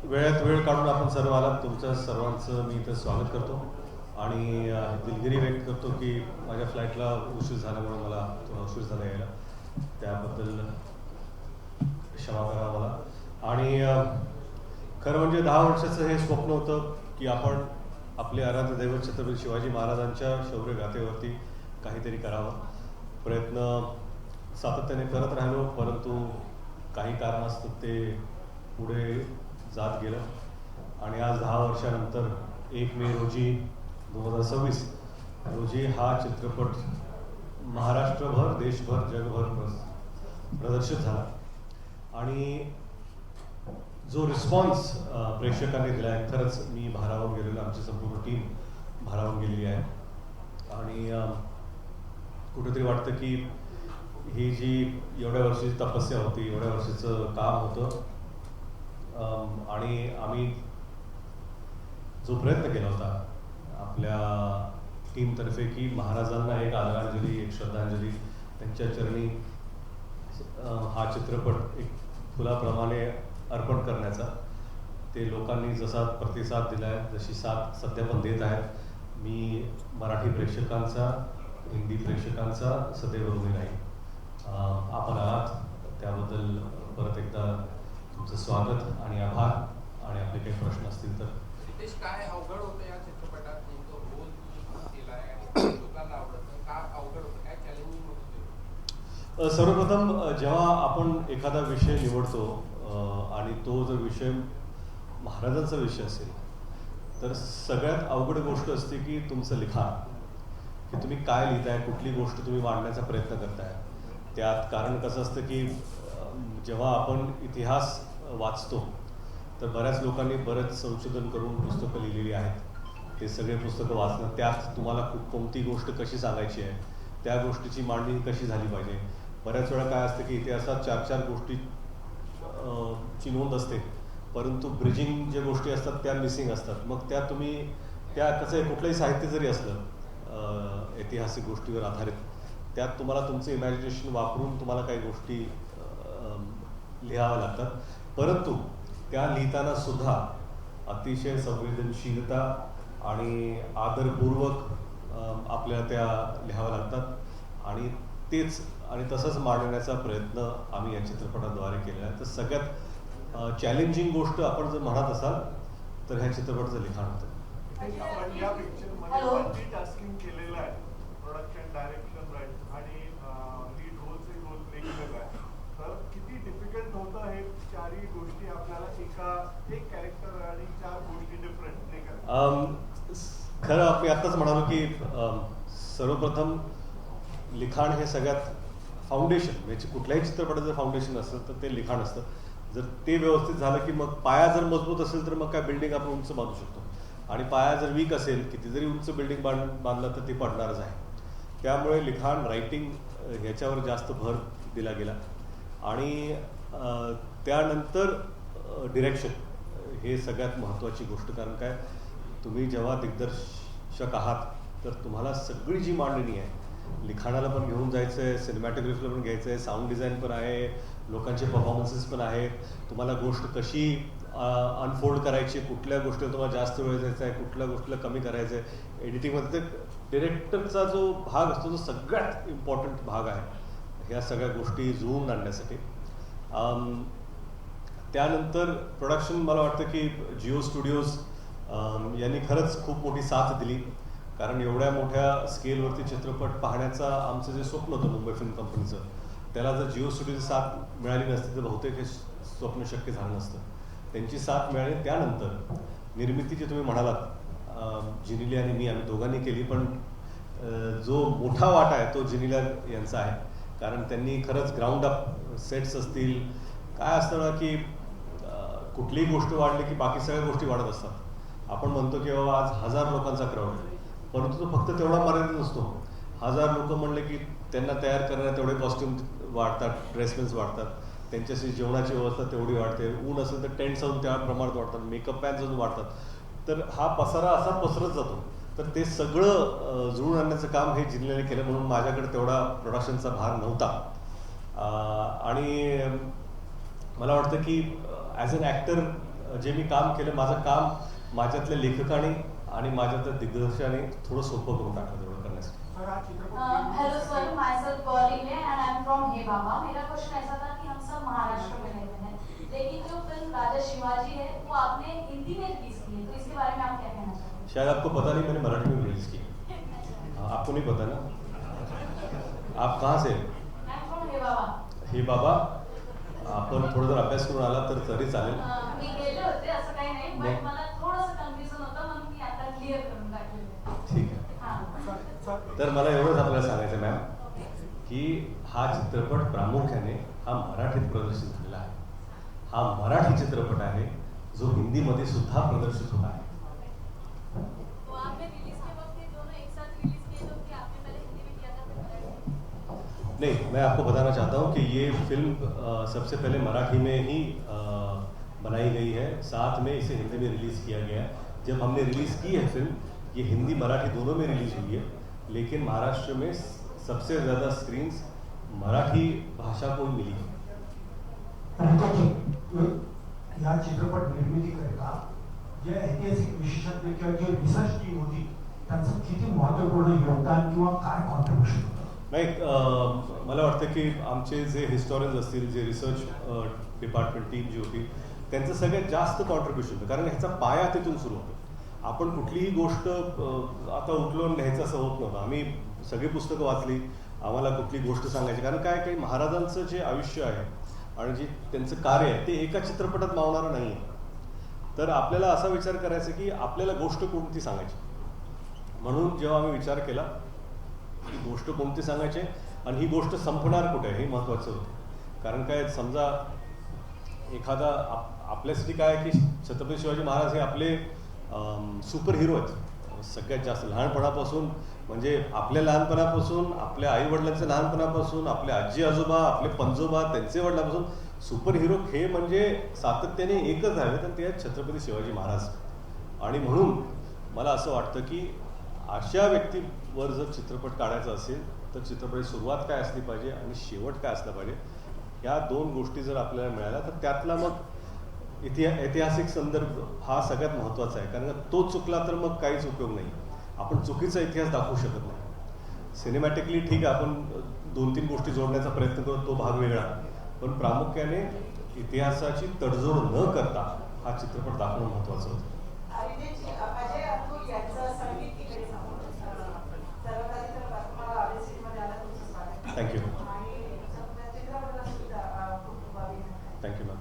वेळात वेळ काढून आपण सर्व आलात. तुमच्या सर्वांचं मी इथं स्वागत करतो आणि दिलगिरी व्यक्त करतो की माझ्या फ्लाईटला उशीर झाल्यामुळे मला थोडा उशीर झाला यायला, त्याबद्दल क्षमा करा मला. आणि खरं म्हणजे 10 वर्षाचं हे स्वप्न होतं की आपण आपले आराध्य दैवत छत्रपती शिवाजी महाराजांच्या शौर्यगाथेवरती काहीतरी करावं. प्रयत्न सातत्याने करत राहिलो, परंतु काही कारणास्तव ते पुढे जात गेलं आणि आज 10 वर्षानंतर 1 मे रोजी 2026 रोजी हा चित्रपट महाराष्ट्रभर, देशभर, जगभर प्रदर्शित झाला. आणि जो रिस्पॉन्स प्रेक्षकांनी दिला आहे, खरंच मी भारावून गेलेलो, आमची संपूर्ण टीम भारावून गेलेली आहे. आणि कुठेतरी वाटतं की ही जी एवढ्या वर्षाची तपस्या होती, एवढ्या वर्षाचं काम होतं, आणि आम्ही जो प्रयत्न केला होता आपल्या टीमतर्फे की महाराजांना एक आदरांजली, एक श्रद्धांजली, त्यांच्या चरणी हा चित्रपट एक फुलाप्रमाणे अर्पण करण्याचा, ते लोकांनी जसा प्रतिसाद दिला आहे, जशी साथ सध्या पण देत आहेत, मी मराठी प्रेक्षकांचा, हिंदी प्रेक्षकांचा सदैव ऋणी राहील. आपण आहात त्याबद्दल परत एकदा तुमचं स्वागत आणि आभार. आणि आपले काही प्रश्न असतील तर. रितेश, काय अवघड होतं या चित्रपटात? तो रोल केला आहे आणि लोकांना आवडतं, का अवघड होतं, काय चॅलेंजिंग होतं? सर्वप्रथम जेव्हा आपण एखादा विषय निवडतो आणि तो जर विषय महाराजांचा विषय असेल, तर सगळ्यात अवघड गोष्ट असते की तुमचं लिखाण, की तुम्ही काय लिहिताय, कुठली गोष्ट तुम्ही मांडण्याचा प्रयत्न करताय त्यात. कारण कसं असतं की जेव्हा आपण इतिहास वाचतो तर बऱ्याच लोकांनी बरेच संशोधन करून पुस्तकं लिहिलेली आहेत. ते सगळे पुस्तकं वाचणं, त्यात तुम्हाला कोणती गोष्ट कशी सांगायची आहे, त्या गोष्टीची मांडणी कशी झाली पाहिजे. बऱ्याच वेळा काय असतं की इतिहासात 4-4 गोष्टी ची नोंद असते, परंतु ब्रिजिंग ज्या गोष्टी असतात त्या मिसिंग असतात. मग त्या तुम्ही त्या कसं आहे, कुठलंही साहित्य जरी असलं ऐतिहासिक गोष्टीवर आधारित, त्यात तुम्हाला तुमचं इमॅजिनेशन वापरून तुम्हाला काही गोष्टी लिहाव्या लागतात. परंतु त्या लिहिताना सुद्धा अतिशय संवेदनशीलता आणि आदरपूर्वक आपल्याला त्या लिहाव्या लागतात. आणि तेच आणि तसंच मांडण्याचा प्रयत्न आम्ही या चित्रपटाद्वारे केलेला आहे. तर सगळ्यात चॅलेंजिंग गोष्ट आपण जर म्हणत असाल तर ह्या चित्रपटाचं लिखाण होतं. आपण या पिक्चरमध्ये मल्टीटास्किंग केलेलं आहे, प्रोडक्शन, डायरेक्शन, राईट आणि लीड रोलचे रोल प्ले केलेला आहे. तर किती डिफिकल्ट होतं हे चारही गोष्टी आपल्याला एक कॅरेक्टर आणि 4 गोष्टी डिफरंट प्ले करायला? खरं आपण आत्ताच म्हणालो की सर्वप्रथम लिखाण हे सगळ्यात फाउंडेशन, म्हणजे कुठल्याही चित्रपटाचं जर फाउंडेशन असेल तर ते लिखाण असतं. जर ते व्यवस्थित झालं की मग पाया जर मजबूत असेल तर मग काय बिल्डिंग आपण उंच बांधू शकतो. आणि पाया जर वीक असेल, किती जरी उंच बिल्डिंग बांधलं तर ती पडणारच आहे. त्यामुळे लिखाण, रायटिंग ह्याच्यावर जास्त भर दिला गेला. आणि त्यानंतर डिरेक्शन हे सगळ्यात महत्त्वाची गोष्ट. कारण काय, तुम्ही जेव्हा दिग्दर्शक आहात तर तुम्हाला सगळी जी मांडणी आहे, लिखाणाला पण घेऊन जायचं आहे, सिनेमॅटोग्राफीला पण घ्यायचं आहे, साऊंड डिझाईन पण आहे, लोकांचे परफॉर्मन्सेस पण आहेत, तुम्हाला गोष्ट कशी अनफोल्ड करायची, कुठल्या गोष्टीला तुम्हाला जास्त वेळ द्यायचा आहे, कुठल्या गोष्टीला कमी करायचं आहे. एडिटिंगमध्ये ते डिरेक्टरचा जो भाग असतो तो सगळ्यात इम्पॉर्टंट भाग आहे ह्या सगळ्या गोष्टी जुळवून आणण्यासाठी. त्यानंतर प्रोडक्शन, मला वाटतं की जिओ स्टुडिओज यांनी खरंच खूप मोठी साथ दिली. कारण एवढ्या मोठ्या स्केलवरती चित्रपट पाहण्याचा आमचं जे स्वप्न होतं मुंबई फिल्म कंपनीचं, त्याला जर जिओ स्टुडिओची साथ मिळाली नसती तर बहुतेक हे स्वप्न शक्य झालं नसतं. त्यांची साथ मिळाली. त्यानंतर निर्मिती जी तुम्ही म्हणालात, जिनिलिया आणि मी, आम्ही दोघांनी केली, पण जो मोठा वाटा आहे तो जिनिलिया यांचा आहे. कारण त्यांनी खरंच ग्राउंड अप सेट्स असतील, काय असतं ना की कुठलीही गोष्ट वाढली की बाकी सगळ्या गोष्टी वाढत असतात. आपण म्हणतो की बाबा आज 1000 लोकांचा क्राऊड आहे, परंतु तो फक्त तेवढा मर्यादित नसतो. 1000 लोक म्हणले की त्यांना तयार करण्यात तेवढे कॉस्ट्युम वाढतात, ड्रेसमेन्स वाढतात, त्यांच्याशी जेवणाची व्यवस्था तेवढी वाढते, ऊन असेल तर टेंट्स अजून त्या प्रमाणात वाढतात, मेकअप पॅन्स अजून वाढतात. तर हा पसारा असा पसरत जातो. तर ते सगळं जुळून आणण्याचं काम हे जिल्ह्याने केलं, म्हणून माझ्याकडे तेवढा प्रोडक्शनचा भार नव्हता. आणि मला वाटतं की ॲज अन ॲक्टर जे मी काम केलं, माझं काम माझ्यातल्या लेखकाने आणि माझ्यातल्या दिग्दर्शकाने थोडं सोपं करून टाकलं तेवढं करण्यासाठी. Hello sir, my self purlin है एंड आई एम फ्रॉम हे बाबा. मेरा क्वेश्चन ऐसा था कि हम सब महाराष्ट्र में रहते हैं, लेकिन जो फिल्म राजा शिवाजी है वो आपने हिंदी में रिलीज की है, तो इसके बारे में आप क्या कहना चाहते हैं? शायद आपको पता नहीं, मैंने मराठी में रिलीज की. आपको नहीं पता ना? आप कहाँ से? आई एम फ्रॉम हे बाबा. हे बाबा, आपण थोडं जर अभ्यास करून आला तर तरी चालेल. मी गेले होते, असं काही नाही, बट मला थोडंसं कन्फ्युजन होतं म्हणून मी आता क्लिअर करून टाकलेलं. ठीक आहे. तर मला एवढंच आपल्याला सांगायचं मॅम की हा चित्रपट प्रामुख्याने हा मराठीत प्रदर्शित झालेला आहे. हा मराठी चित्रपट आहे जो हिंदीमध्ये सुद्धा प्रदर्शित होत आहे. तो आपने रिलीज के वक्त ये दोनों एक साथ रिलीज किए थे कि आपने पहले हिंदी में किया था फिर मराठी? नहीं, मैं आपको बताना चाहता हूँ कि ये फिल्म सबसे पहले मराठी में ही बनाई गई है, साथ में इसे हिंदी में रिलीज़ किया गया है. जब हमने रिलीज़ की है फिल्म, ये हिंदी मराठी दोनों में रिलीज हुई है, लेकिन महाराष्ट्र में सबसे ज़्यादा स्क्रीन्स मराठी भाषा को ही मिली है. या चित्रपट निर्मितीकरिता जे ऐतिहासिक विशेषज्ञ किंवा जे रिसर्च टीम होती त्यांचं किती महत्त्वपूर्ण योगदान किंवा काय कॉन्ट्रीब्युशन होतं? नाही, मला वाटतं की आमचे जे हिस्टॉरियन्स असतील, जे रिसर्च डिपार्टमेंट टीम जी होती, त्यांचं सगळ्यात जास्त कॉन्ट्रीब्युशन होतं. कारण ह्याचा पाया तिथून सुरू होतो. आपण कुठलीही गोष्ट आता उठलून लिहायचं असं होत नव्हतं. आम्ही सगळी पुस्तकं वाचली, आम्हाला कुठली गोष्ट सांगायची, कारण काय काही महाराजांचं जे आयुष्य आहे आणि जे त्यांचं कार्य आहे ते एका चित्रपटात मावणारं नाही आहे. तर आपल्याला असा विचार करायचा की आपल्याला गोष्ट कोणती सांगायची. म्हणून जेव्हा आम्ही विचार केला की गोष्ट कोणती सांगायची आणि ही गोष्ट संपणार कुठे हे महत्त्वाचं होतं. कारण काय समजा एखादा आपल्यासाठी काय की छत्रपती शिवाजी महाराज हे आपले सुपर हिरो आहेत. सगळ्यात जास्त लहानपणापासून, म्हणजे आपल्या लहानपणापासून, आपल्या आईवडिलांच्या लहानपणापासून, आपले आजी आजोबा, आपले पंजोबा, त्यांचे वडिलांपासून सुपर हिरो हे म्हणजे सातत्याने एकच आहेत आणि ते आहेत छत्रपती शिवाजी महाराज. आणि म्हणून मला असं वाटतं की अशा व्यक्तीवर जर चित्रपट काढायचा असेल तर चित्रपटाची सुरुवात काय असली पाहिजे आणि शेवट काय असला पाहिजे, या दोन गोष्टी जर आपल्याला मिळाल्या तर त्यातला मग ऐतिहासिक संदर्भ हा सगळ्यात महत्त्वाचा आहे. कारण तो चुकला तर मग काहीच उपयोग नाही. आपण चुकीचा इतिहास दाखवू शकत नाही. सिनेमॅटिकली ठीक आहे, आपण 2-3 गोष्टी जोडण्याचा प्रयत्न करतो, तो भाग वेगळा, पण प्रामुख्याने इतिहासाची तडजोड न करता हा चित्रपट दाखवणं महत्त्वाचं होतं. थँक्यू. Thank you ma'am.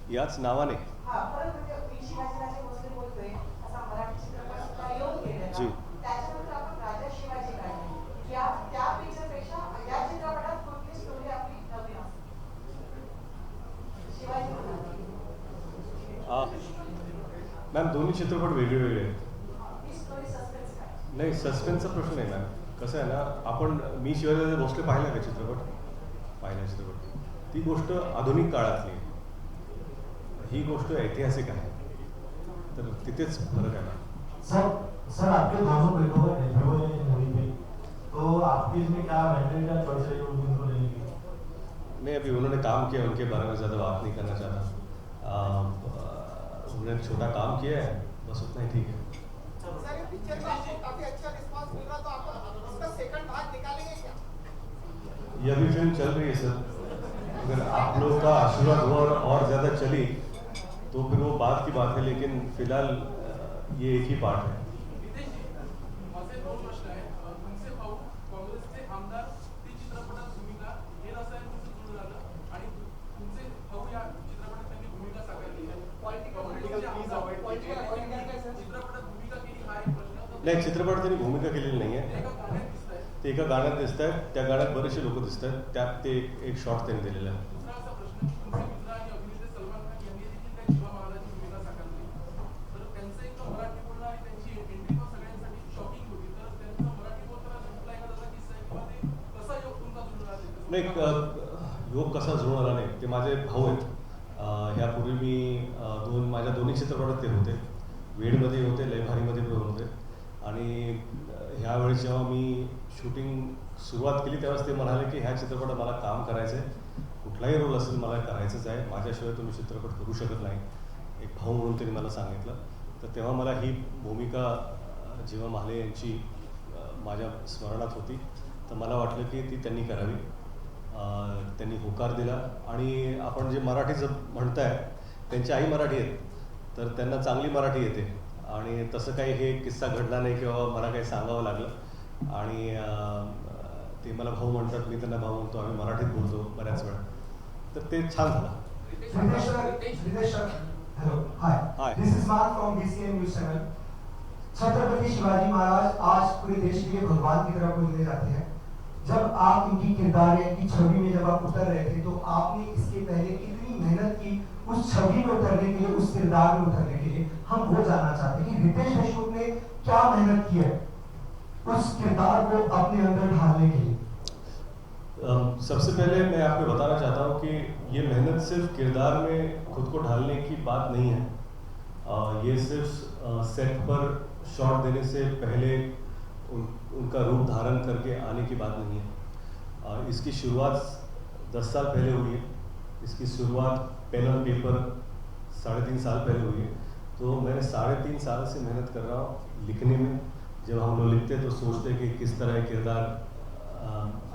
याच नावाने जी मॅम दोन्ही चित्रपट वेगळे वेगळे आहेत. नाही, सस्पेन्सचा प्रश्न नाही मॅम. कसं आहे ना, आपण मी शिवाजी भोसले पाहिला का चित्रपट, ती गोष्ट आधुनिक काळातली आहे, ही गोष्ट ऐतिहासिक आहे, तर तिथेच फरक आहे ना. सर आपके दोनों बेटों का डेब्यू है मूवी में, तो आपकी इसमें क्या मैंडेटरी चॉइस है उनको लेने की? नहीं, अभी उन्होंने काम किया, उनके बारे में ज़्यादा बात नहीं करना चाहता. उन्होंने छोटा काम किया है, बस उतना ही ठीक है. सर ये पिक्चर का आपको काफी अच्छा रिस्पांस मिल रहा, तो आप इसका सेकंड भाग निकालेंगे क्या? ये अभी फिल्म चल रही है सर. अगर आप लोग का आशीर्वाद हुआ और ज़्यादा चली तो फिर वो बात की बात है, लेकिन फिलहाल ये एक ही पार्ट है. माझे 2 प्रश्न आहेत. तुमचे भाऊ काँग्रेसचे आमदार, ती चित्रपटात भूमिका हे रसायन तुमचं जुळून आलं आणि तुमचे भाऊ या चित्रपटात त्यांनी भूमिका साकारली आहे. चित्रपटात भूमिका केली हा एक प्रश्न. नाही, चित्रपटात त्यांनी भूमिका केलेली नाही आहे. ते एका गाण्यात दिसत आहेत, त्या गाण्यात बरेचसे लोक दिसत आहेत, त्यात ते एक शॉट त्यांनी दिलेला आहे. दुसरा असा प्रश्न, तुमचे मित्र आणि अभिनेते सलमान खान यांनी देखील त्या शिवा महाराजांची भूमिका साकारली, तर त्यांचं एक मराठी बोलणं आणि त्यांची एंट्री पण सगळ्यांसाठी शॉकिंग होती. तर त्यांचं मराठी बोलताना जुळला एखादा किस्सा आहे किंवा ते कसा योग तुमचा जुळला? नाही, योग कसा जुळून आला नाही ते ते माझे भाऊ आहेत. ह्यापूर्वी मी माझ्या दोन्ही चित्रपटात ते होते. वेडमध्ये होते, लयभारीमध्ये पण होते. आणि ह्यावेळेस जेव्हा मी शूटिंग सुरुवात केली तेव्हाच ते म्हणाले की ह्या चित्रपटात मला काम करायचं आहे, कुठलाही रोल असेल मला करायचंच आहे, माझ्याशिवाय तुम्ही चित्रपट करू शकत नाही, एक भाऊ म्हणून त्यांनी मला सांगितलं. तर तेव्हा मला ही भूमिका जेव्हा महाले यांची माझ्या स्मरणात होती तर मला वाटलं की ती त्यांनी करावी. त्यांनी होकार दिला. आणि आपण जे मराठीचं म्हणताय, त्यांची आई मराठी आहेत, तर त्यांना चांगली मराठी येते. आणि तसं काही हे किस्सा घडला नाही किंवा मला काही सांगावं लागलं. आणि ते मला भाऊ म्हणतात, मी त्यांना भाऊ म्हणतो, आम्ही मराठीत बोलतो बऱ्याच वेळा. तर ते छान झालं. Ritesh sir, hello, hi. Hi. This is Mark from BCN News Channel. Chhatrapati Shivaji Maharaj आज पूरे देश के लिए भगवान की तरह बोलने जाते हैं. जब आप इनकी किरदार या इनकी छवि में जब आप उतर रहे थे तो आपने इसके पहले कितनी मेहनत की उस छवि में उतरने के लिए, उस किरदार में उतरने के लिए. हम वो जानना चाहते हैं कि रितेश देशमुख ने क्या मेहनत की है उस किरदार को अपने अंदर ढालने के लिए. सबसे पहले मैं आपको बताना चाहता हूँ कि ये मेहनत सिर्फ किरदार में खुद को ढालने की बात नहीं है. ये सिर्फ सेट पर शॉट देने से पहले उनका रूप धारण करके आने की बात नहीं है. इसकी शुरुआत 10 साल पहले हुई है. इसकी शुरुआत पेन और पेपर 3.5 साल पहले हुई है. तो मैं 3.5 साल से मेहनत कर रहा हूँ लिखने में. जब हम लोग लिखते तो सोचते कि किस तरह किरदार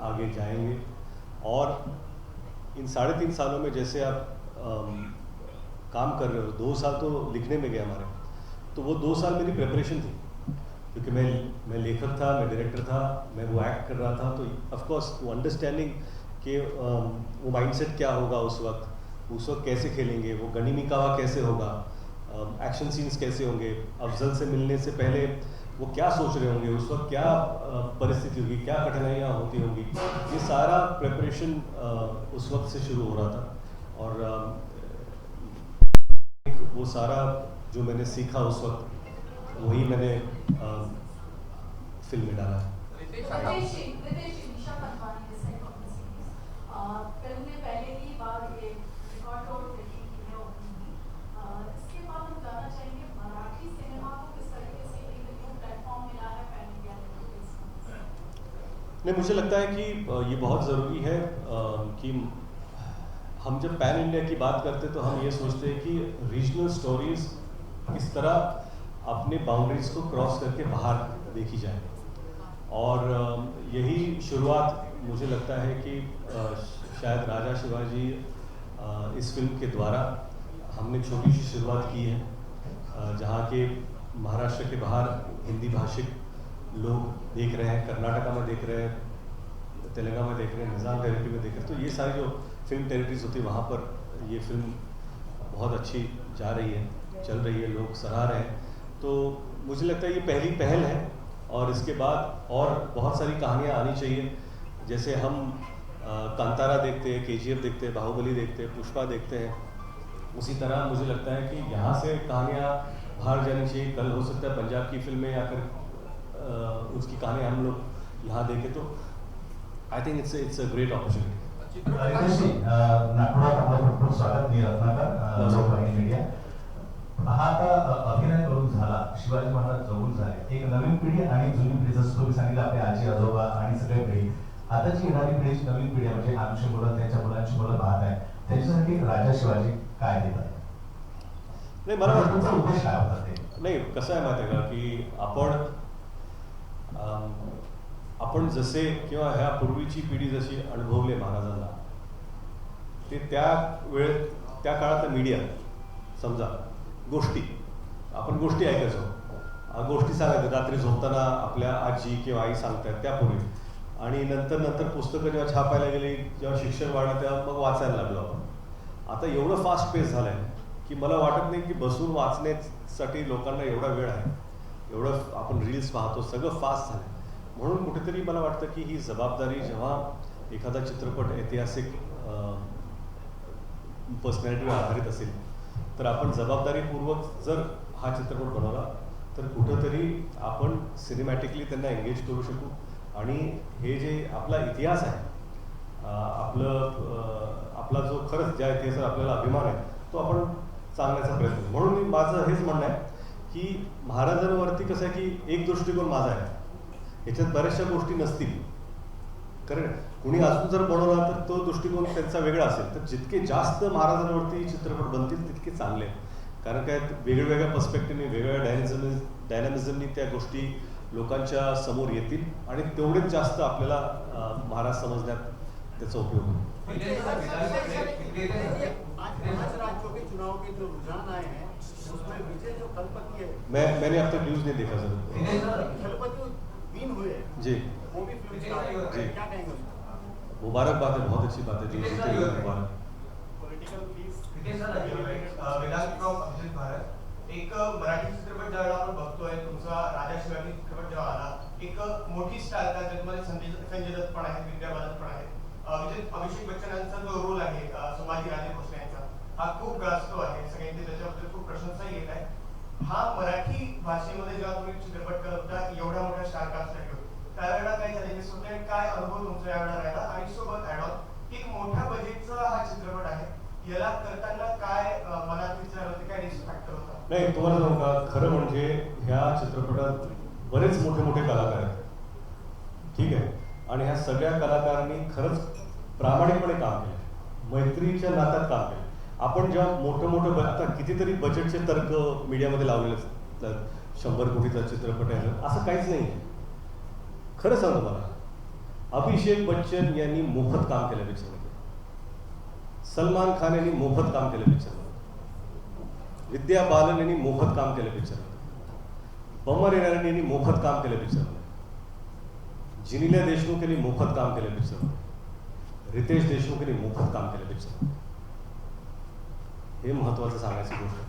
आगे जाएंगे. और इन 3.5 सालों में जैसे आप काम कर रहे हो, 2 साल तो लिखने में गए हमारे, तो वो 2 साल मेरी प्रिपरेशन थी. क्योंकि मैं लेखक था, मैं डायरेक्टर था, मैं वो एक्ट कर रहा था. तो ऑफ कोर्स वो अंडरस्टैंडिंग कि वो माइंडसेट क्या होगा उस वक्त कैसे खेलेंगे, वो गनीमी कावा कैसे होगा, एक्शन सीन्स कैसे होंगे, अफजल से मिलने से पहले वो क्या सोच रहे होंगे, उस वक्त क्या परिस्थिति होगी, क्या कठिनाइयाँ होती होंगी, ये सारा प्रिपरेशन उस वक्त से शुरू हो रहा था. और वो सारा जो मैंने सीखा उस वक्त वही मैंने फिल्म में डाला. फिल्म में पहले ही बार एक रिकॉर्ड तोड़ ब्रेकिंग की है ओपनिंग की. इसके बाद हम जानना चाहेंगे मराठी सिनेमा को किस तरीके से एक न्यू प्लेटफॉर्म मिला है पैन इंडिया लेवल पे. नहीं, मुझे लगता है कि ये बहुत ज़रूरी है कि हम जब पैन इंडिया की बात करते तो हम ये सोचते हैं कि रीजनल स्टोरीज किस तरह अपने बाउंड्रीज को क्रॉस करके बाहर देखी जाए. और यही शुरुआत मुझे लगता है कि शायद राजा शिवाजी इस फिल्म के द्वारा हमने छोटी सी शुरुआत की है. जहाँ के महाराष्ट्र के बाहर हिंदी भाषिक लोग देख रहे हैं, कर्नाटका में देख रहे हैं, तेलंगाना में देख रहे हैं, निज़ाम टेरिटरी में देख रहे हैं. तो ये सारी जो फिल्म टेरिटरीज होती है वहाँ पर ये फिल्म बहुत अच्छी जा रही है, चल रही है, लोग सराह रहे हैं. तो मुझे लगता है ये पहली पहल है. और इसके बाद और बहुत सारी कहानियाँ आनी चाहिए. जैसे हम कांतारा देखते हैं, KGF देखते हैं, बाहुबली देखते हैं, पुष्पा देखते हैं, उसी तरह मुझे लगता है कि यहाँ से कहानियाँ बाहर जानी चाहिए. कल हो सकता है पंजाब की फिल्में या फिर उसकी कहानी हम लोग यहाँ देखें. तो I think it's a great opportunity. Ritesh ji, नागपुरात आपलं खूप खूप स्वागत. मी रत्नाकर, लोकवाहिनी मीडिया. हा आता अभिनय करून झाला, शिवाजी महाराज जवळ झाले, एक नवीन पिढी आणि जुनी पिढी, जसं तुम्ही सांगितलं आपले आजी आजोबा आणि सगळ्या पिढी, आताची येणारी पिढीची नवीन पिढी म्हणजे आमची मुलं, त्यांच्या मुलांची मुलं पाहत आहे, त्यांच्यासाठी राजा शिवाजी काय देतात? नाही, मला वाटतं तुमचा उद्देश काय होता ते? नाही, कसं आहे माहिती आहे का की आपण जसे किंवा ह्या पूर्वीची पिढी जशी अनुभवले महाराजांना, ते त्या वेळेत त्या काळात मीडिया, समजा गोष्टी, आपण गोष्टी ऐकायचो, गोष्टी सांगायचं रात्री झोपताना आपल्या आजी किंवा आई सांगतात त्यापूर्वी. आणि नंतर पुस्तकं जेव्हा छापायला गेली, जेव्हा शिक्षण वाढलं तेव्हा मग वाचायला लागलो आपण. आता एवढं फास्ट पेस झालं आहे की मला वाटत नाही की बसून वाचण्यासाठी लोकांना एवढा वेळ आहे. एवढं आपण रील्स पाहतो, सगळं फास्ट झालं. म्हणून कुठेतरी मला वाटतं की ही जबाबदारी, जेव्हा एखादा चित्रपट ऐतिहासिक पर्सनॅलिटीवर आधारित असेल तर आपण जबाबदारीपूर्वक जर हा चित्रपट बनवला तर कुठंतरी आपण सिनेमॅटिकली त्यांना एंगेज करू शकू. आणि हे जे आपला इतिहास आहे, आपलं आपला जो खरंच ज्या इतिहासावर आपल्याला अभिमान आहे तो आपण सांगण्याचा प्रयत्न करू. म्हणून मी माझं हेच म्हणणं आहे की महाराजांवरती कसं आहे की एक दृष्टिकोन माझा आहे, याच्यात बऱ्याचशा गोष्टी नसतील, कारण कुणी अजून जर बनवला तर तो दृष्टिकोन त्यांचा वेगळा असेल. तर जितके जास्त महाराजांवरती चित्रपट बनतील तितके चांगले, कारण काय वेगवेगळ्या पर्स्पेक्टिव्हने वेगवेगळ्या डायनॅमिझमनी त्या गोष्टी लोकांच्या समोर येतील आणि तेवढेच जास्त आपल्याला महाराज समजण्यात त्याचा उपयोग होईल. आज राज्यों के चुनाव के जो रुझान आए हैं उसमें विजय जो कलपति है, मैंने अब तक न्यूज़ नहीं देखा सर. कलपति विन हुए हैं, जी वो भी फिल्म स्टार है, क्या कहेंगे उसको? मुबारकबाद है, बहुत अच्छी बात है. जी जीते हुए मुबारक. Political please Vedant from Abhijit Bharat. एक मराठी चित्रपट ज्यावेळेला आपण बघतोय, तुमचा राजा शिवाजी चित्रपट जेव्हा आला, एक मोठी स्टार त्याच्यामध्ये संजय दत्त पण आहे, विद्या बालन पण आहे, अभिषेक बच्चन यांचा जो रोल आहे संभाजी राजे भोसले यांचा, हा खूप गाजतो आहे, सगळ्यांची त्याच्याबद्दल खूप प्रशंसा येत आहे. हा मराठी भाषेमध्ये जेव्हा तुम्ही चित्रपट करत होता एवढ्या मोठ्या स्टार कास्टसाठी होता, त्यावेळेला काय चॅलेंजेस होते आणि काय अनुभव तुमचा यावेळेला राहिला? आणि सोबत ऍड ऑन एक मोठ्या बजेटचा हा चित्रपट आहे, याला करताना काय मनात विचार होते, काय रिस्क फॅक्टर होता? नाही, तुम्हाला सांगू का, खरं म्हणजे ह्या चित्रपटात बरेच मोठे मोठे कलाकार आहेत, ठीक आहे, आणि ह्या सगळ्या कलाकारांनी खरंच प्रामाणिकपणे काम केलं, मैत्रीच्या नात्यात काम केलं. आपण जेव्हा मोठं आता कितीतरी बजेटचे तर्क मीडियामध्ये लावलेले असतात, 100 कोटीचा चित्रपट आहे असं काहीच नाही आहे. खरं सांगतो मला, अभिषेक बच्चन यांनी मोफत काम केलं पिक्चरमध्ये, सलमान खान यांनी मोफत काम केलं पिक्चरमध्ये, विद्या बालन यांनी मोफत काम केलं पिक्चरमध्ये, बमर इराणी यांनी मोफत काम केलं पिक्चरमध्ये, जिनिल्या देशमुख यांनी मोफत काम केलं पिक्चरमध्ये, रितेश देशमुख यांनी मोफत काम केलं पिक्चरमध्ये. हे महत्वाचं सांगायची गोष्ट आहे,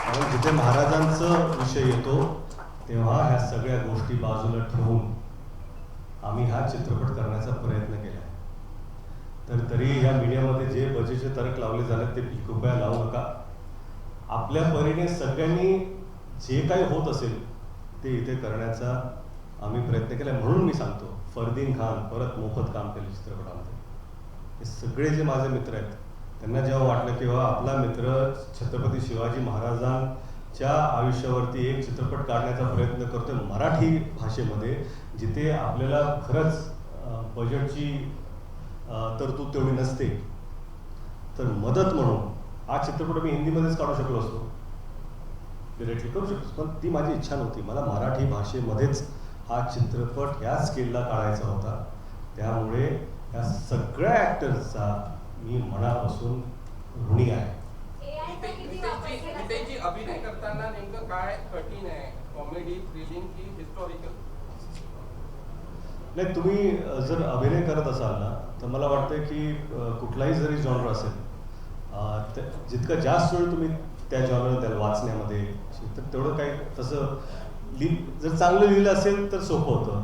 कारण जिथे महाराजांचा विषय येतो तेव्हा ह्या सगळ्या गोष्टी बाजूला ठेवून आम्ही हा चित्रपट करण्याचा प्रयत्न केला आहे. तर तरी ह्या मीडियामध्ये जे बजेटचे तर्क लावले झाले ते कृपया लावू नका. आपल्या परीने सगळ्यांनी जे काही होत असेल ते इथे करण्याचा आम्ही प्रयत्न केला. म्हणून मी सांगतो, फरदीन खान परत मोफत काम केले चित्रपटामध्ये. हे सगळे जे माझे मित्र आहेत त्यांना जेव्हा वाटलं की बाबा आपला मित्र छत्रपती शिवाजी महाराजांच्या आयुष्यावरती एक चित्रपट काढण्याचा प्रयत्न करतोय मराठी भाषेमध्ये, जिथे आपल्याला खरंच बजेटची तरतूद तेवढी नसते, तर मदत म्हणून हा चित्रपट मी हिंदीमध्येच काढू शकलो असतो, डिरेक्टली करू शकतो, पण ती माझी इच्छा नव्हती. मला मराठी भाषेमध्येच हा चित्रपट ह्या स्केलला काढायचा होता. त्यामुळे या सगळ्या ॲक्टर्सचा मी मनापासून ऋणी आहे. रितेशजी, अभिनय करताना नेमकं काय कठीण आहे? कॉमेडी, थ्रिलिंग की हिस्टॉरिकल? नाही, तुम्ही जर अभिनय करत असाल ना तर मला वाटतं की कुठलाही जरी जॉनर असेल, जितकं जास्त वेळ तुम्ही त्या जॉनर द्याल वाचण्यामध्ये, तर तेवढं काही तसं जर चांगलं लिहिलं असेल तर सोपं होतं,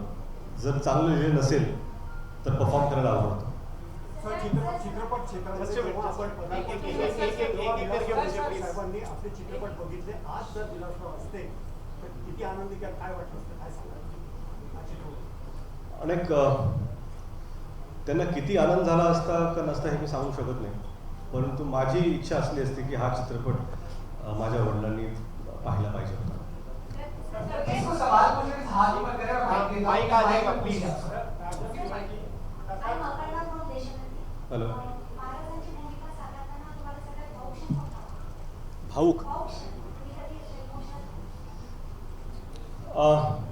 जर चांगलं लिहिलं नसेल तर परफॉर्म करायला आवडतं. चित्रपट क्षेत्रामध्ये जेव्हा आपण साहेबांनी आपले चित्रपट बघितले, आज जर दिलासा असते तर किती आनंदी काय वाटलं असतं, काय सांगाल? अनेक त्यांना किती आनंद झाला असता का नसता हे मी सांगू शकत नाही, परंतु माझी इच्छा असली असती की हा चित्रपट माझ्या वडिलांनी पाहिला पाहिजे होता. हॅलो, भाऊक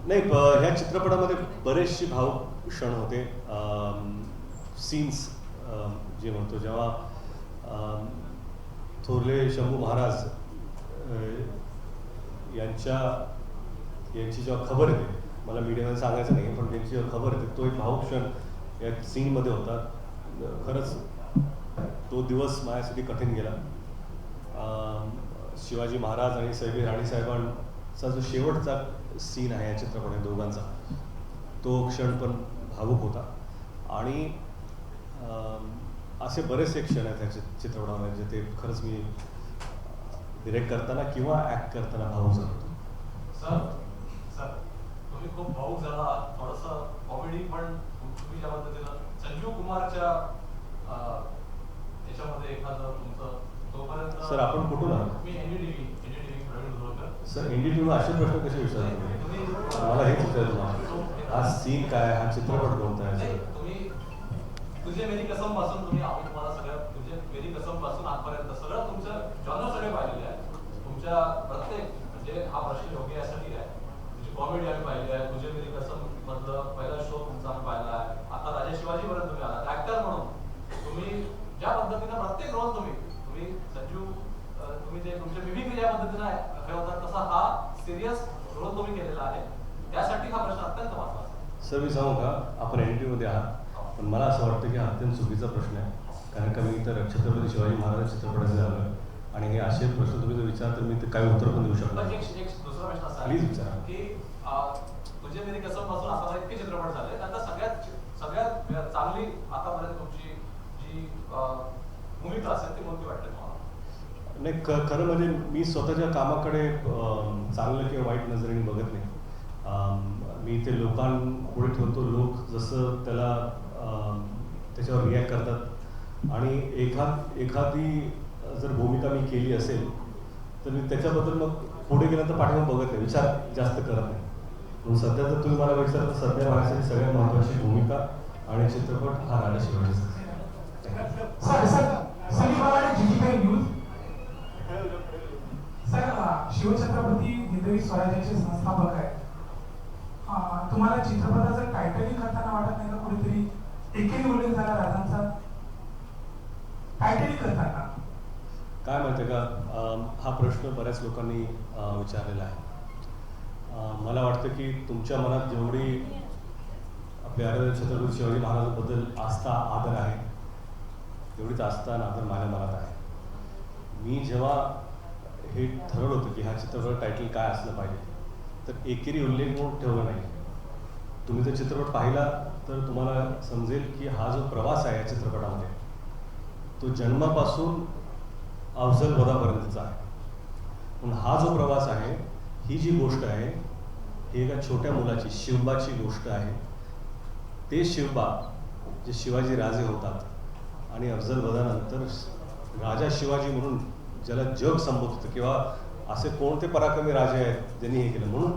नाही, ह्या चित्रपटामध्ये बरेचसे भावुक क्षण होते. सीन्स जे म्हणतो, जेव्हा थोरले शंभू महाराज यांची जेव्हा खबर येते, मला मीडियामध्ये सांगायचं नाही पण त्यांची जेव्हा खबर येते तो एक भावुक क्षण या सीनमध्ये होता. खरंच तो दिवस माझ्यासाठी कठीण गेला. शिवाजी महाराज आणि सैबी राणीसाहेबांचा जो शेवटचा सीन आहे या चित्रपटात दोघांचा, तो क्षण पण भावुक होता. आणि असे बरेचसे क्षण आहेत त्या चित्रपटामध्ये जे ते खरंच मी डिरेक्ट करताना किंवा ॲक्ट करताना भावुक झालो होतो. सर तुम्ही खूप भावुक झाला, थोडंसं कॉमेडी पण तुम्ही ज्या पद्धतीनं संजीव कुमारच्या भविष्यामध्ये एखादं तुमचं तोपर्यंत सर, आपण कुठून आहात? मी एनडीटीव्ही प्रवीण दुर्गकर. सर, एनडीटीव्हीला असे प्रश्न कसे विचारले? मला हेच विचारायचं तुम्हाला. हा सीन काय, हा चित्रपट कोणता आहे? नाही, तुम्ही तुझे मेरी कसम पासून आम्ही तुम्हाला सगळं तुझे मेरी कसम पासून आजपर्यंत सगळं तुमचं जॉनर सगळे पाहिलेले आहे. तुमच्या प्रत्येक म्हणजे हा प्रश्न योग्य यासाठी आहे. तुझी कॉमेडी आम्ही पाहिली आहे. तुझे मेरी कसम मधलं पहिला शो तुमचा आम्ही पाहिला आहे. आता राजा शिवाजी पर्यंत तुम्ही आलात ऍक्टर म्हणून. तुम्ही ज्या पद्धतीनं प्रत्येक रोल तुम्ही संजू तुम्ही जे तुमच्या मिमिक्री ज्या पद्धतीनं ठेवतात तसा हा सिरियस रोल तुम्ही केलेला आहे. त्यासाठी हा प्रश्न अत्यंत महत्त्वाचा आहे. सर, मी सांगू का, आपण एनडीटीव्हीमध्ये आहात, पण मला असं वाटतं की हा अत्यंत चुकीचा प्रश्न आहे. कारण का मी इतर छत्रपती शिवाजी महाराज चित्रपटाचे झालं आणि हे असे प्रश्न तुम्ही जर विचार तर मी ते काही उत्तर पण देऊ शकतो. पण एक दुसरा प्रश्न असा प्लीज विचारा. की तुझे मेरी कसम पासून आता इतके चित्रपट झाले, त्यातला सगळ्यात चांगली आतापर्यंत तुमची जी भूमिका असेल ती कोणती वाटते तुम्हाला? नाही, खरं म्हणजे मी स्वतःच्या कामाकडे चांगलं किंवा वाईट नजरेने बघत नाही. मी ते लोकांपुढे ठेवतो. लोक जसं त्याच्यावर रिॲक्ट करतात आणि एखादी जर भूमिका मी केली असेल तर मी त्याच्याबद्दल मग पुढे गेल्यानंतर पाठीमागे बघत नाही, विचार जास्त करत नाही. म्हणून सध्या जर तुम्ही मला विचारलं तर सध्या माझ्यासाठी सगळ्यात महत्त्वाची भूमिका आणि चित्रपट हा राजा शिवाजी. सर, शिवछत्रपती हिंदवी स्वराज्याचे संस्थापक आहे. तुम्हाला चित्रपटाचं टायटलिंग करताना वाटत नाही का कुठेतरी एकेरी उल्लेख झाला राजांचा टायटलिंग करताना? काय माहिती का, हा प्रश्न बऱ्याच लोकांनी विचारलेला आहे. मला वाटतं की तुमच्या मनात जेवढी आपल्या छत्रपती शिवाजी महाराजांबद्दल आस्था आदर आहे तेवढीच आस्था आणि आदर माझ्या मनात आहे. मी जेव्हा हे ठरवलं होतं की हा चित्रपट टायटल काय असलं पाहिजे तर एकेरी उल्लेख म्हणून ठेवलं नाही. तुम्ही जर चित्रपट पाहिला तर तुम्हाला समजेल की हा जो प्रवास आहे या चित्रपटामध्ये तो जन्मापासून अफजल वधापर्यंतचा आहे. म्हणून हा जो प्रवास आहे, ही जी गोष्ट आहे ही एका छोट्या मुलाची, शिवबाची गोष्ट आहे. ते शिवबा जे शिवाजी राजे होतात आणि अफजल वधानंतर राजा शिवाजी म्हणून ज्याला जग संबोधत होतं किंवा असे कोणते पराक्रमी राजे आहेत ज्यांनी हे केलं, म्हणून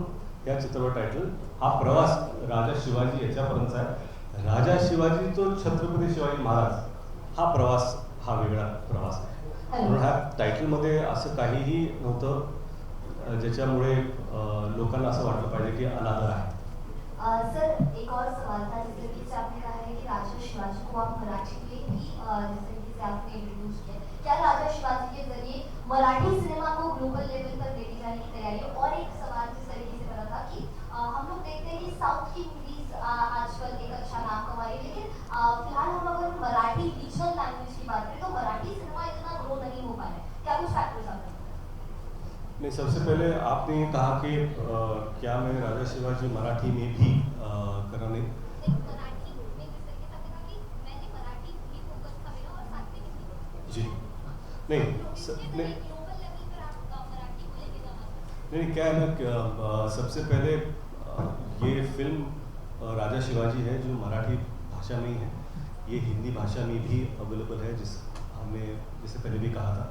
या चित्रपट टायटल हा प्रवास राजा शिवाजी याच्यापर्यंतचा आहे. राजा शिवाजी तो छत्रपती शिवाजी महाराज हा प्रवास हा वेगळा प्रवास आहे. म्हणून ह्या टायटलमध्ये असं काहीही नव्हतं ज्याच्यामुळे लोकांना असं वाटलं पाहिजे की अनादर आहे. सर, एक और सवाल था. जैसे कि आपने कहा है कि राजा शिवाजी को आप मराठी में भी जैसे कि आपने इंट्रोड्यूस किया, क्या राजा शिवाजी के जरिए मराठी सिनेमा को ग्लोबल लेवल पर लेके जाने की तैयारी है? और एक सवाल जिस तरीके से बना था कि हम लोग देखते हैं कि साउथ की मूवीज आजकल एक अच्छा नाम कमा रही है, लेकिन फिलहाल हम अगर मराठी रीजनल लैंग्वेज की बात करें तो मराठी सिनेमा इतना ग्रो नहीं हो पा रहा है. क्या कुछ फैक्टर्स आप? नहीं, सबसे पहले आपने ये कहा कि क्या मैं राजा शिवाजी मराठी में भी कराने जी नहीं नहीं क्या है ना, सबसे पहले ये फिल्म राजा शिवाजी है जो मराठी भाषा में ही है. ये हिंदी भाषा में भी अवेलेबल है, हमने जैसे पहले भी कहा था.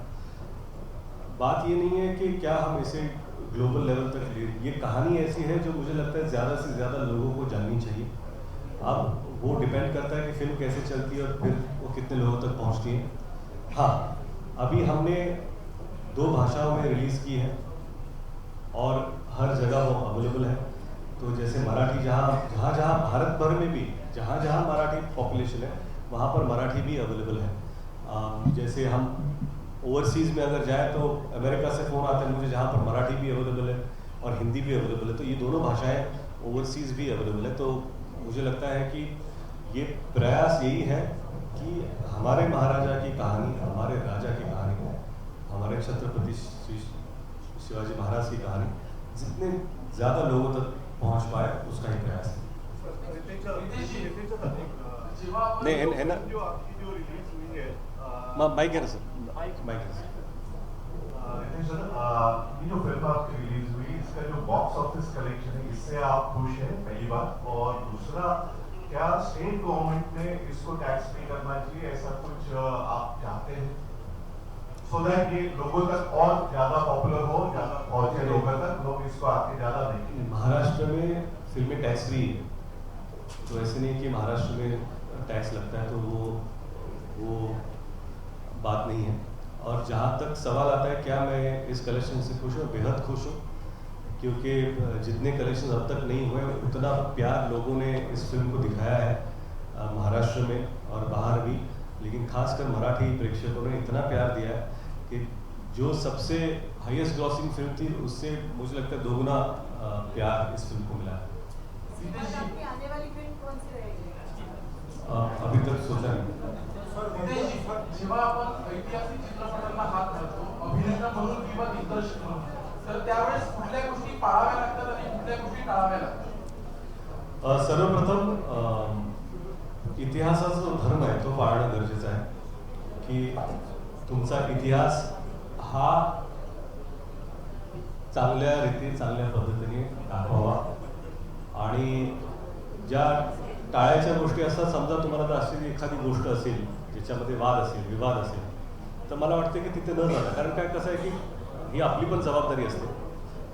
बात ये नहीं है कि क्या हम इसे ग्लोबल लेवल तक ले, ये कहानी ऐसी है जो मुझे लगता है ज़्यादा से ज़्यादा लोगों को जाननी चाहिए. अब वो डिपेंड करता है कि फिल्म कैसे चलती है और फिर वो कितने लोगों तक पहुंचती है. हाँ, अभी हमने 2 भाषाओं में रिलीज़ की है और हर जगह वो अवेलेबल है. तो जैसे मराठी जहाँ भारत भर में भी जहाँ मराठी पॉपुलेशन है वहाँ पर मराठी भी अवेलेबल है. जैसे हम ओवरसीज़ में अगर जाए तो अमेरिका से फ़ोन आता है मुझे जहाँ पर मराठी भी अवेलेबल है और हिंदी भी अवेलेबल है. तो ये दोनों भाषाएं ओवरसीज़ भी अवेलेबल है. तो मुझे लगता है कि ये प्रयास यही है कि हमारे महाराजा की कहानी, हमारे राजा की कहानी, हमारे छत्रपति शिवाजी महाराज की कहानी जितने ज़्यादा लोगों तक पहुँच पाए उसका ही प्रयास है. नहीं है ना, माइक है ना सर, माइक है सर. सर, ये जो फिल्म आपकी रिलीज हुई इसका जो बॉक्स ऑफिस कलेक्शन है इससे आप खुश हैं पहली बात, और दूसरा क्या स्टेट गवर्नमेंट ने इसको टैक्स फ्री करना चाहिए, ऐसा कुछ आप चाहते हैं, सो दैट ये लोगों तक और ज्यादा पॉपुलर हो, ज्यादा पहुंचे लोगों तक, लोग इसको आके ज्यादा देखें? महाराष्ट्र में फिल्में टैक्स फ्री है, तो ऐसे नहीं कि महाराष्ट्र में टैक्स लगता है तो वो बात नहीं है। और जहाँ तक सवाल आता है क्या मैं इस कलेक्शन से खुश हूँ, बेहद खुश हूँ, क्योंकि जितने कलेक्शन अब तक नहीं हुए उतना प्यार लोगों ने इस फिल्म को दिखाया है महाराष्ट्र में और बाहर भी, लेकिन खासकर मराठी प्रेक्षकों ने इतना प्यार दिया है कि जो सबसे हाईएस्ट ग्रॉसिंग फिल्म थी उससे मुझे लगता है दोगुना प्यार इस फिल्म को मिला है। आने वाली फिल्म कौन सी रहेगी? अभी तक सोचा नहीं। जेव्हा आपण ऐतिहासिक चित्रपटांना हात घालतो अभिनेता म्हणून किंवा दिग्दर्शक म्हणून, तर त्यावेळेस कुठल्या गोष्टी पाळाव्या लागतात आणि कुठल्या गोष्टी टाळाव्या लागतात? सर्वप्रथम इतिहासाचा जो धर्म आहे तो पाळणं गरजेचं आहे, की तुमचा इतिहास हा चांगल्या रीती चांगल्या पद्धतीने दाखवावा, आणि ज्या टाळायच्या गोष्टी असतात, समजा तुम्हाला तर अशी एखादी गोष्ट असेल ज्याच्यामध्ये वाद असेल, विवाद असेल, तर मला वाटतं की तिथे न जाणं, कारण काय कसं आहे की ही आपली पण जबाबदारी असते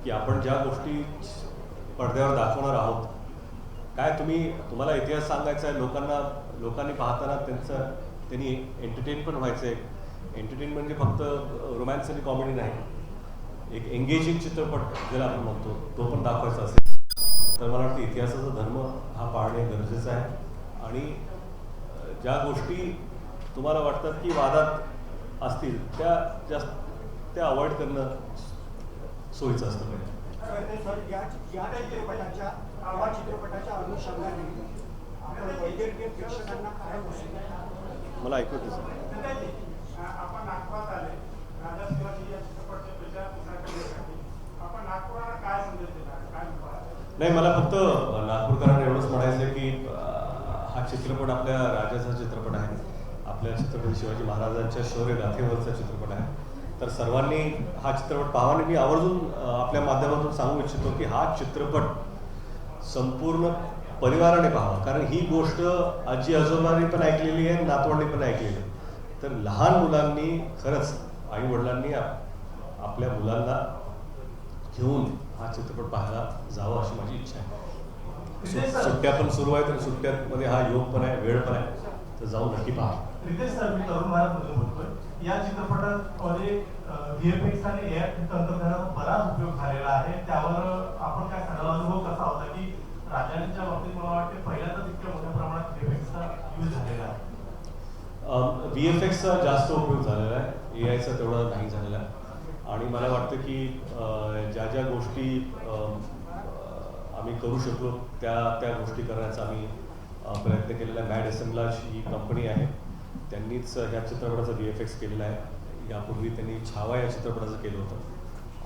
की आपण ज्या गोष्टी पडद्यावर दाखवणार आहोत, काय तुम्हाला इतिहास सांगायचा आहे लोकांनी पाहताना त्यांनी एंटरटेन पण व्हायचं आहे. एंटरटेन म्हणजे फक्त रोमॅन्स आणि कॉमेडी नाही, एक एंगेजिंग चित्रपट ज्याला आपण म्हणतो तो पण दाखवायचा असेल तर मला वाटतं इतिहासाचा धर्म हा पाळणे गरजेचं आहे, आणि ज्या गोष्टी तुम्हाला वाटतात की वादात असतील त्या अवॉइड करणं सोयीचं असतं पाहिजे. सर, या चित्रपटाच्या अनुषंगाने आपण वैद्यकीय प्रेक्षकांना काय बोलू? मला ऐकू येतं सर. आपण नागपुरात आले, राजा शिवाजी या चित्रपटाच्या प्रचारासाठी आपण नागपुराला काय संदेश देणार, काय नाही, मला फक्त नागपूरकरांना एवढंच म्हणायचं आहे की हा चित्रपट आपल्या राजाचा चित्रपट आहे, आपल्या छत्रपती शिवाजी महाराजांच्या शौर्य गाथेवरचा चित्रपट आहे, तर सर्वांनी हा चित्रपट पाहावा. आणि मी आवर्जून आपल्या माध्यमातून सांगू इच्छितो की हा चित्रपट संपूर्ण परिवाराने पाहावा, कारण ही गोष्ट आजी आजोबांनी पण ऐकलेली आहे, नातवंडांनी पण ऐकलेली आहे, तर लहान मुलांनी खरंच आई वडिलांनी आपल्या मुलांना घेऊन हा चित्रपट पाहायला जावं अशी माझी इच्छा आहे. सुट्ट्या पण सुरू आहेत आणि सुट्ट्यांमध्ये हा योग पण आहे, वेळ पण आहे, तर जाऊन नक्की पहा. रितेश सर, मी तरुण भारतमधून बोलतोय. या चित्रपटामध्ये VFX आणि AI तंत्रज्ञानाचा बराच उपयोग झालेला आहे, त्यावर आपण काय सांगाल, अनुभव कसा होता की राजांच्या बाबतीत मला वाटते पहिल्यांदाच इतक्या मोठ्या प्रमाणात VFXचा यूज झालेला आहे? VFXचा जास्त उपयोग झालेला आहे, AIचा तेवढा नाही झालेला आहे, आणि मला वाटतं की ज्या गोष्टी आम्ही करू शकलो त्या गोष्टी करण्याचा आम्ही प्रयत्न केलेला आहे. मॅड एसेम्बलाज ही कंपनी आहे, त्यांनीच ह्या चित्रपटाचा VFX केलेला आहे. यापूर्वी त्यांनी छावा या चित्रपटाचं केलं होतं,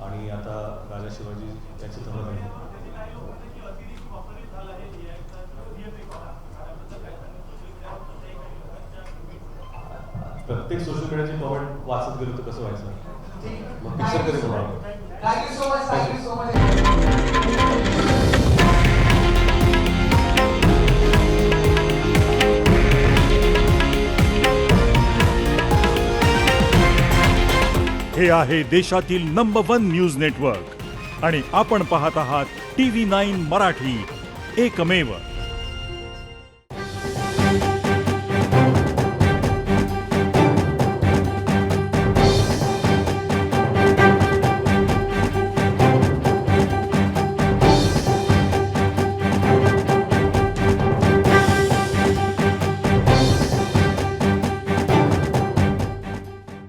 आणि आता राजा शिवाजी या चित्रपटाने प्रत्येक सोशल मीडियाची कमेंट वाचत गेलो तर कसं व्हायचं, मग पिक्चर कधी बनवावं. Thank you so much, thank you so much. हे आहे देशातील नंबर 1 न्यूज नेटवर्क आणि आपण पाहत आहात TV9 मराठी, एकमेव.